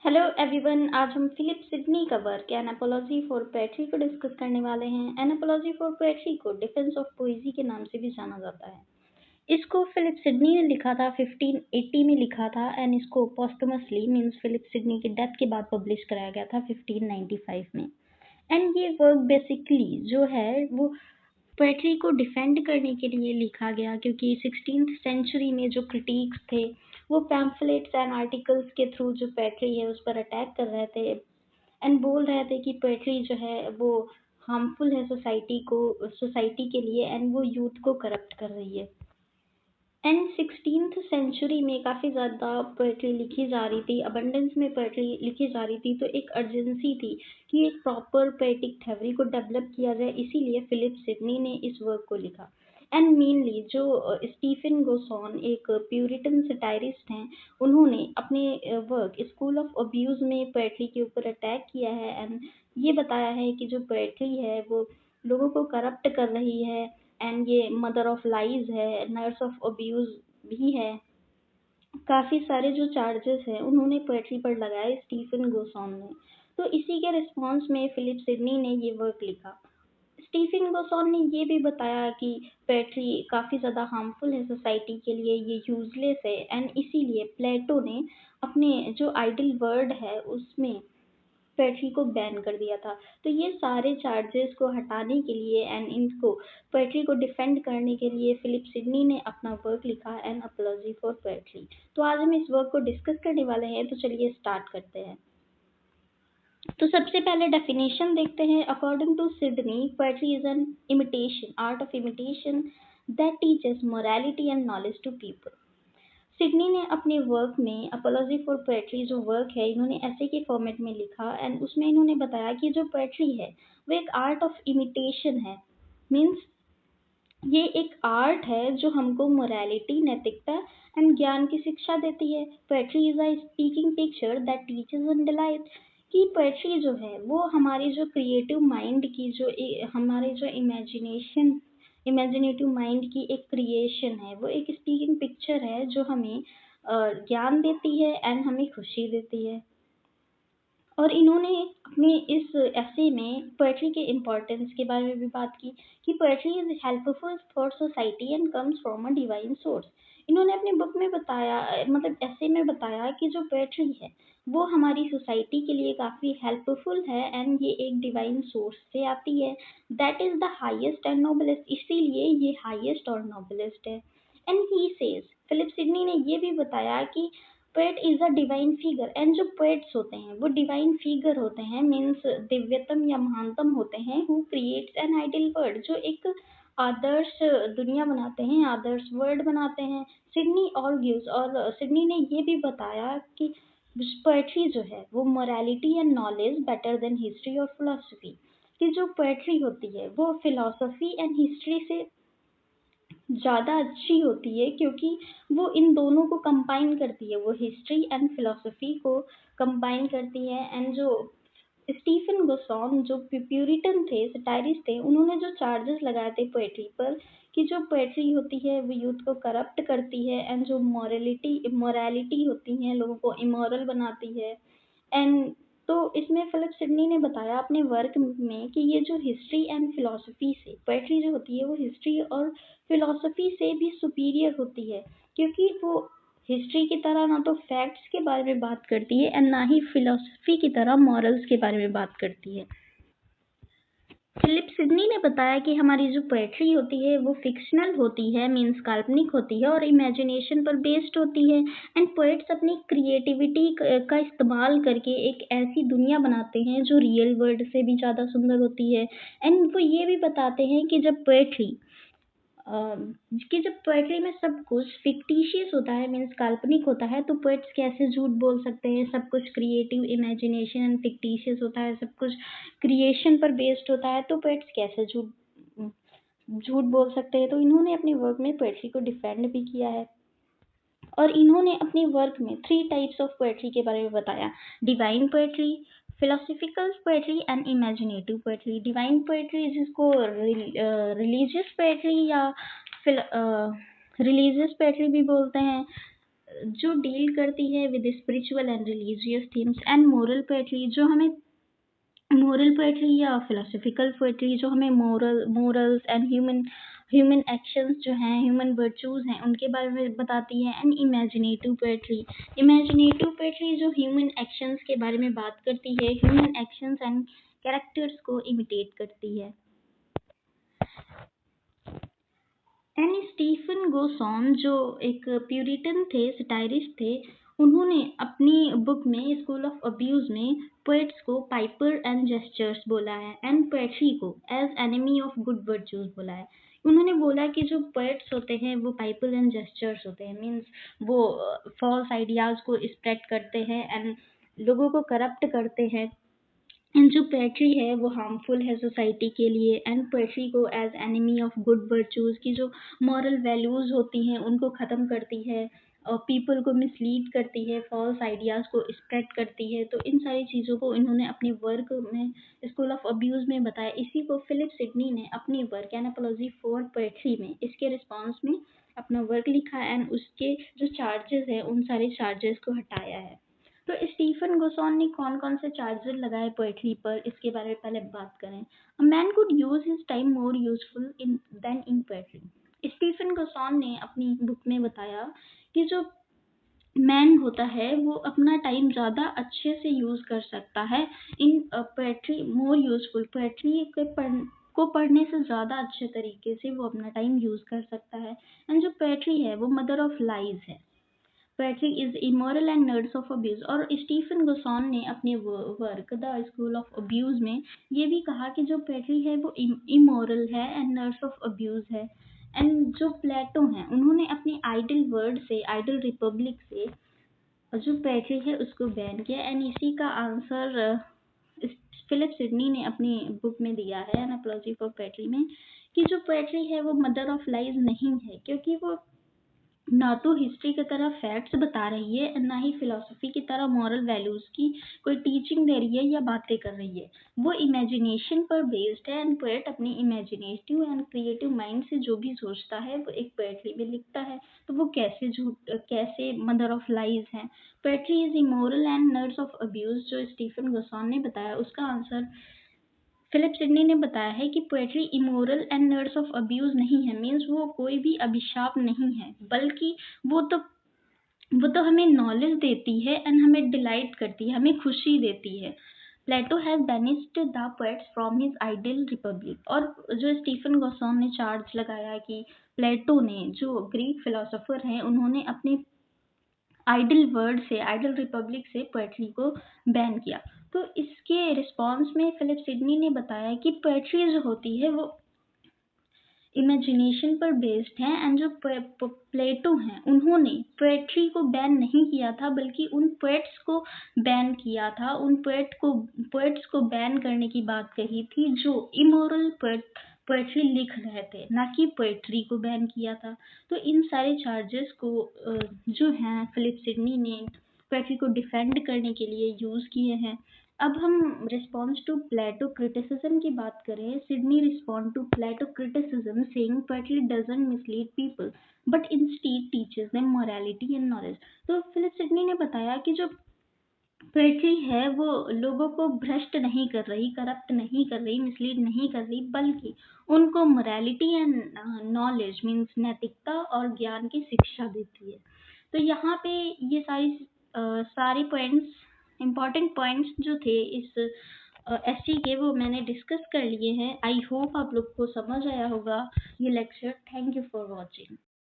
Hello everyone, आज हम Philip Sidney का work an apology for poetry को डिस्कस करने वाले हैं। एन एपोलॉजी फॉर पोएट्री को डिफेंस ऑफ पोएजी के नाम से भी जाना जाता है। इसको फिलिप सिडनी ने लिखा था, 1580 में लिखा था एंड इसको पोस्टमसली मीन्स फिलिप सिडनी की डेथ के बाद पब्लिश कराया गया था 1595 में। एंड ये वर्क बेसिकली जो है वो पोएट्री को डिफेंड करने के लिए लिखा गया, क्योंकि 16th सेंचुरी में जो क्रिटिक्स थे वो पैम्फलेट्स एंड आर्टिकल्स के थ्रू जो पोएट्री है उस पर अटैक कर रहे थे एंड बोल रहे थे कि पोएट्री जो है वो हार्मफुल है सोसाइटी के लिए एंड वो यूथ को करप्ट कर रही है। एंड 16th सेंचुरी में काफ़ी ज़्यादा पोएट्री लिखी जा रही थी, अबंडेंस में पोएट्री लिखी जा रही थी, तो एक अर्जेंसी थी कि एक प्रॉपर पोएटिक थ्योरी को डेवलप किया जाए, इसीलिए फिलिप सिडनी ने इस वर्क को लिखा। एंड मेनली जो स्टीफन गोसॉन एक प्यूरिटन सटायरिस्ट हैं, उन्होंने अपने वर्क स्कूल ऑफ अब्यूज़ में पोएट्री के ऊपर अटैक किया है एंड ये बताया है कि जो पोएट्री है वो लोगों को करप्ट कर रही है एंड ये मदर ऑफ लाइज है, नर्स ऑफ अब्यूज़ भी है। काफ़ी सारे जो चार्जेस हैं उन्होंने पोएट्री पर लगाए स्टीफन गोसॉन ने। तो इसी के रिस्पॉन्स में फिलिप सिडनी ने ये वर्क लिखा। स्टीफन गोसॉन ने ये भी बताया कि पोएट्री काफ़ी ज़्यादा हार्मफुल है सोसाइटी के लिए, ये यूजलेस है एंड इसीलिए प्लेटो ने अपने जो आइडल वर्ड है उसमें पोएट्री को बैन कर दिया था। तो ये सारे चार्जेस को हटाने के लिए एंड इनको पोएट्री को डिफेंड करने के लिए फिलिप सिडनी ने अपना वर्क लिखा, एन अपॉलजी फॉर पोएट्री। तो आज हम इस वर्क को डिस्कस करने वाले हैं, तो चलिए स्टार्ट करते हैं। तो सबसे पहले डेफिनेशन देखते हैं। According to Sidney, poetry is an imitation, art of imitation that teaches morality and knowledge to people. Sidney ने अपने वर्क में अपॉलजी फॉर पोएट्री जो वर्क है इन्होंने ऐसे के फॉर्मेट में लिखा एंड उसमें इन्होंने बताया कि जो पोएट्री है वो एक आर्ट ऑफ इमिटेशन है। मीन्स ये एक आर्ट है जो हमको मोरालिटी, नैतिकता एंड ज्ञान की शिक्षा देती है। Poetry is a speaking picture that teaches and delight. कि पोएट्री जो है वो हमारी जो क्रिएटिव माइंड की हमारे जो इमेजिनेटिव माइंड की एक क्रिएशन है, वो एक स्पीकिंग पिक्चर है जो हमें ज्ञान देती है एंड हमें खुशी देती है। और इन्होंने अपने इस ऐसे में पोएट्री के इम्पोर्टेंस के बारे में भी बात की कि poetry is helpful for society and comes from a divine source. इन्होंने अपने बुक में बताया, मतलब ऐसे में बताया कि जो पोएट्री है वो हमारी सोसाइटी के लिए काफ़ी हेल्पफुल है एंड ये एक डिवाइन सोर्स से आती है। That is the highest and noblest, इसीलिए ये हाईएस्ट और नोबलेस्ट है। And he says, Philip Sidney ने ये भी बताया कि poet is a divine figure. And जो पोएट्स होते हैं वो डिवाइन फिगर होते हैं, मीन्स दिव्यतम या महानतम होते हैं, who creates an ideal world, जो एक आदर्श दुनिया बनाते हैं, आदर्श वर्ल्ड बनाते हैं। सिडनी और गिव्स, और सिडनी ने ये भी बताया कि पोएट्री जो है वो morality and knowledge better than history और फिलोसफी। कि जो पोएट्री होती है वो फिलोसफी एंड हिस्ट्री से ज़्यादा अच्छी होती है, क्योंकि वो इन दोनों को कंबाइन करती है, वो हिस्ट्री एंड फिलोसफी को कंबाइन करती है। एंड जो स्टीफन गोसॉन जो प्यूरिटन थे, सटायरिस्ट थे, उन्होंने जो चार्जेस लगाए थे पोएट्री पर कि जो पोएट्री होती है वो यूथ को करप्ट करती है एंड जो मोरालिटी होती है लोगों को इमोरल बनाती है। एंड तो इसमें फिलिप सिडनी ने बताया अपने वर्क में कि ये जो हिस्ट्री एंड फिलोसफी से पोएट्री जो होती है वो हिस्ट्री और फिलोसफी से भी सुपीरियर होती है, क्योंकि वो हिस्ट्री की तरह ना तो फैक्ट्स के बारे में बात करती है एंड ना ही फिलोसफी की तरह मॉरल्स के बारे में बात करती है। फिलिप सिडनी ने बताया कि हमारी जो पोएट्री होती है वो फिक्शनल होती है, मीन्स काल्पनिक होती है और इमेजिनेशन पर बेस्ड होती है। एंड पोएट्स अपनी क्रिएटिविटी का इस्तेमाल करके एक ऐसी दुनिया बनाते हैं जो रियल वर्ल्ड से भी ज़्यादा सुंदर होती है। एंड वो ये भी बताते हैं कि जब पोएट्री कि जब पोएट्री में सब कुछ फिक्टिशियस होता है, मीन्स काल्पनिक होता है, तो पोएट्स कैसे झूठ बोल सकते हैं। सब कुछ क्रिएटिव इमेजिनेशन एंड फिक्टिशियस होता है, सब कुछ क्रिएशन पर बेस्ड होता है, तो पोएट्स कैसे झूठ बोल सकते हैं। तो इन्होंने अपने वर्क में पोएट्री को डिफेंड भी किया है। और इन्होंने अपने वर्क में 3 टाइप्स ऑफ पोएट्री के बारे में बताया: divine poetry, philosophical poetry and imaginative poetry. Divine poetry जिसको रिलीजियस पोएट्री या रिलीजियस पोएट्री भी बोलते हैं, जो डील करती है with spiritual and religious themes, and moral poetry जो हमें मोरल पोएट्री या फिलोसॉफिकल पोएट्री जो हमें morals and human human actions जो हैं, ह्यूमन वर्चूज हैं, उनके बारे में बताती है। एंड इमेजिनेटिव पोएट्री जो ह्यूमन एक्शंस के बारे में बात करती है, ह्यूमन एक्शंस एंड कैरेक्टर्स को इमिटेट करती है। एंड स्टीफन गोसॉन जो एक प्यूरिटन थे, सटायरिस्ट थे, उन्होंने अपनी बुक में स्कूल ऑफ अब्यूज में पोएट्स को पाइपर एंड जेस्चर्स बोला है, एंड पोएट्री को as enemy of good virtues बोला है। उन्होंने बोला कि जो पोएट्स होते हैं वो पाइपर एंड जेस्चर्स होते हैं, मीन्स वो फॉल्स आइडियाज को स्प्रेड करते हैं एंड लोगों को करप्ट करते हैं। एंड जो पोएट्री है वो हार्मफुल है सोसाइटी के लिए, एंड पोएट्री को as enemy of good virtues की जो मॉरल वैल्यूज होती हैं उनको ख़त्म करती है, और पीपल को मिसलीड करती है, फॉल्स आइडियाज़ को स्प्रेड करती है। तो इन सारी चीज़ों को इन्होंने अपने वर्क में स्कूल ऑफ अब्यूज़ में बताया। इसी को फिलिप सिडनी ने अपनी work an apology for poetry में इसके रिस्पॉन्स में अपना वर्क लिखा, एंड उसके जो चार्जेस हैं उन सारे चार्जेस को हटाया है। तो स्टीफन गोसॉन ने कौन कौन से चार्जेस लगाए पोएट्री पर, इसके बारे में पहले बात करें। A man could use his time more useful in than in poetry. Stephen Gosson ने अपनी बुक में बताया कि जो मैन होता है वो अपना टाइम ज़्यादा अच्छे से यूज़ कर सकता है in poetry, more useful, poetry को पढ़ने से ज़्यादा अच्छे तरीके से वो अपना टाइम यूज़ कर सकता है। एंड जो पोएट्री है वो मदर ऑफ लाइज है, poetry is immoral and nerds of abuse. और स्टीफन गोसॉन ने अपने work the school of Abuse में ये भी कहा कि जो पोएट्री है वो इमोरल है एंड नर्ड्स ऑफ अब्यूज है। एंड जो प्लेटो हैं उन्होंने अपने आइडल वर्ड से, आइडल रिपब्लिक से जो पोएट्री है उसको बैन किया। एंड इसी का आंसर फिलिप सिडनी ने अपनी बुक में दिया है एन अपॉलजी फॉर पोएट्री में, कि जो पोएट्री है वो मदर ऑफ लाइज नहीं है, क्योंकि वो ना तो हिस्ट्री की तरह फैक्ट्स बता रही है, ना ही फिलोसफी की तरह मॉरल वैल्यूज की कोई टीचिंग दे रही है या बातें कर रही है। वो इमेजिनेशन पर बेस्ड है, एंड पोएट अपनी इमेजिनेटिव एंड क्रिएटिव माइंड से जो भी सोचता है वो एक पोएट्री में लिखता है। तो वो कैसे मदर ऑफ लाइज है। Poetry is immoral and nerds of abuse जो स्टीफन गोसॉन ने बताया, उसका आंसर फिलिप सिडनी ने बताया है कि poetry immoral and nerds of abuse नहीं है, मीन्स वो कोई भी अभिशाप नहीं है, बल्कि वो तो हमें नॉलेज देती है एंड हमें डिलाइट करती है, हमें खुशी देती है। Plato has banished the poets from his ideal republic. और जो स्टीफन गोसॉन ने चार्ज लगाया कि प्लेटो ने, जो ग्रीक फिलोसोफर हैं, उन्होंने अपने आइडल वर्ड से, आइडल रिपब्लिक से पोएट्री को बैन किया। तो इसके रिस्पॉन्स में फिलिप सिडनी ने बताया कि पोएट्री जो होती है वो इमेजिनेशन पर बेस्ड है, एंड जो प्लेटो हैं उन्होंने पोएट्री को बैन नहीं किया था, बल्कि उन पोएट्स को बैन किया था, उन पोएट्स को बैन करने की बात कही थी जो इमोरल पोएट्री लिख रहे थे, ना कि पोएट्री को बैन किया था। तो इन सारे चार्जेस को जो हैं फिलिप सिडनी ने पोएट्री को डिफेंड करने के लिए यूज़ किए हैं। अब हम रिस्पॉन्स टू प्लेटो क्रिटिसिज्म की बात करें। Sidney respond to Plato criticism saying poetry doesn't mislead people but instead teaches them morality and knowledge. तो फिलिप सिडनी ने बताया कि जो पोएट्री है वो लोगों को भ्रष्ट नहीं कर रही, करप्ट नहीं कर रही, मिसलीड नहीं कर रही, बल्कि उनको मोरालिटी एंड नॉलेज मीन्स नैतिकता और ज्ञान की शिक्षा देती है। तो यहाँ पे ये सारी पॉइंट्स, इम्पॉर्टेंट पॉइंट्स जो थे इस एससी के, वो मैंने डिस्कस कर लिए हैं। आई होप आप लोग को समझ आया होगा ये lecture. Thank you for watching.